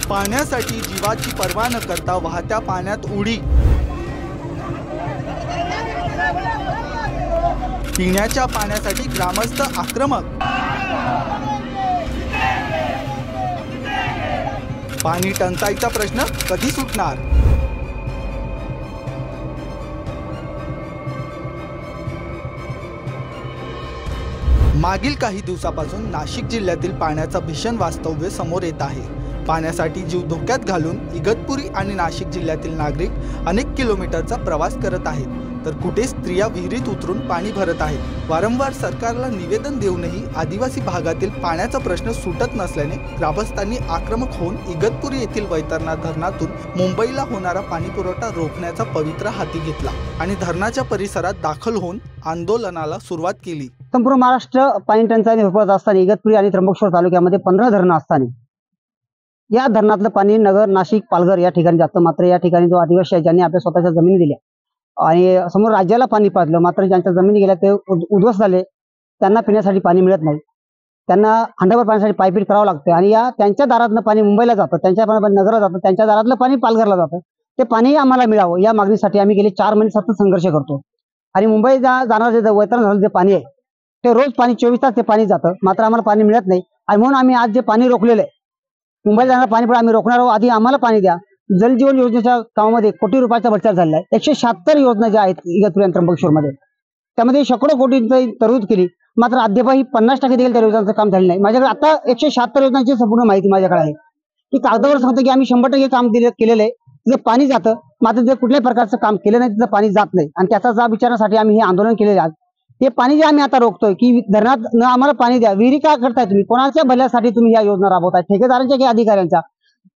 पाण्यासाठी जीवाची पर्वा न करता वाहत्या पाण्यात उडी। पिण्याच्या पाण्यासाठी ग्रामस्थ आक्रमक। पाणी टंचाईचा प्रश्न कधी सुटणार? मागील काही दिवसापासून नाशिक जिल्ह्यातील पाण्याचा भीषण वास्तव्य समोर येत आहे। पाण्यासाठी जीव धोक्यात घालून इगतपुरी आणि नाशिक जिल्ह्यातील नागरिक अनेक किलोमीटरचा प्रवास करत आहेत, तर कुठे स्त्रिया विहिरीत उतरून पाणी भरत आहेत। वारंवार सरकारला निवेदन देऊनही आदिवासी भागातील पाण्याचा प्रश्न सुटत नसल्याने ग्रामस्थांनी आक्रमक होऊन इगतपुरी येथील वैतरणा धरणातून मुंबईला होणारा पाणी पुरवठा रोखण्याचा पवित्रा हाती घेतला आणि धरणाच्या परिसरात दाखल होऊन आंदोलनाला सुरुवात केली। संपूर्ण महाराष्ट्र पाणी टंचाईने होत असताना इगतपुरी आणि त्र्यंबकेश्वर तालुक्यामध्ये 15 धरणं असताना या धरणातलं पाणी नगर, नाशिक, पालघर या ठिकाणी जातं। मात्र या ठिकाणी जो आदिवासी आहे ज्यांनी आपल्या स्वतःच्या जमिनी दिल्या आणि समोर राज्याला पाणी पाजलं, मात्र ज्यांच्या जमिनी गेल्या ते उद्ध्वस्त झाले, त्यांना पिण्यासाठी पाणी मिळत नाही, त्यांना हंडाभर पाण्यासाठी पायपीट करावं लागतं आणि या त्यांच्या दारातलं पाणी मुंबईला जातं, त्यांच्या नगरला जातं, त्यांच्या दारातलं पाणी पालघरला जातं। ते पाणी आम्हाला मिळावं या मागणीसाठी आम्ही गेले 4 महिने सतत संघर्ष करतो आणि मुंबईला जाणारं जे वैतरण झालं जे पाणी आहे ते रोज पाणी 24 तास ते पाणी जातं, मात्र आम्हाला पाणी मिळत नाही। आणि म्हणून आम्ही आज जे पाणी रोखलेलं आहे, मुंबईला जाणारं पाणी पण आम्ही रोखणार आहोत। आधी आम्हाला पाणी द्या। जलजीवन योजनेच्या कामामध्ये कोटी रुपयाचा भ्रष्टाचार झालेला आहे। 176 योजना ज्या आहेत इगतपुरी आणि त्र्यंबकेश्वरमध्ये, त्यामध्ये शेकडो कोटींची तरतूद केली, मात्र अद्यापही 50% देखील त्या योजनांचं काम झालं नाही। माझ्याकडे आता 176 योजनांची संपूर्ण माहिती माझ्याकडे आहे की कागदावर सांगतो की आम्ही 100% काम केलेलं आहे, तिथं पाणी जातं, मात्र जे कुठल्याही प्रकारचं काम केलं नाही तिथं पाणी जात नाही आणि त्याचा जाब विचारण्यासाठी आम्ही हे आंदोलन केलेलं आहे। ते पाणी जे आम्ही आता रोखतोय की धरणात न आम्हाला पाणी द्या, विहिरी का करताय तुम्ही? कोणाच्या भल्यासाठी तुम्ही या योजना राबवताय? ठेकेदारांच्या की अधिकाऱ्यांच्या?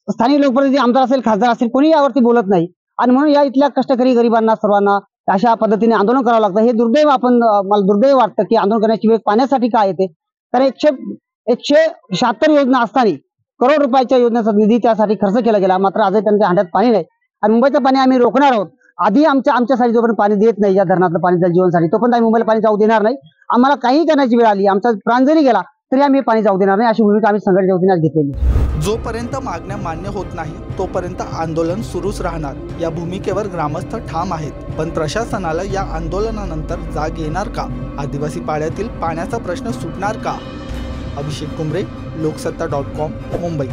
स्थानिक लोकप्रतिनिधी, आमदार असेल, खासदार असेल, कोणी यावरती बोलत नाही आणि म्हणून या इथल्या कष्टकरी गरिबांना सर्वांना अशा पद्धतीने आंदोलन करावं लागतं। हे दुर्दैव मला दुर्दैव वाटतं की आंदोलन करण्याची वेळ पाण्यासाठी काय येते, तर 176 योजना असताना करोड रुपयाच्या योजनेचा निधी त्यासाठी खर्च केला गेला, मात्र आजही त्यांच्या हांड्यात पाणी नाही आणि मुंबईचं पाणी आम्ही रोखणार आहोत। आधी आमच्यासाठी जोपर्यंत पाणी देत नाही या धरणातलं पाणी जलजीवनसाठी, तोपर्यंत आम्ही मुंबईला पाणी जाऊ देणार नाही। आम्हाला काही करण्याची वेळ आली, आमचा प्राण जरी गेला तरी आम्ही पाणी जाऊ देणार नाही, अशी भूमिका आम्ही संघटनेच्या वतीने आज घेतलेली। जोपर्यंत मागण्या मान्य होत नाही तोपर्यंत आंदोलन सुरूच राहणार या भूमिकेवर ग्रामस्थ ठाम आहेत। पण प्रशासनाला या आंदोलनानंतर जाग येणार का? आदिवासी पाड्यातील पाण्याचा प्रश्न सुटणार का? अभिषेक कुमरे, लोकसत्ता.com, मुंबई।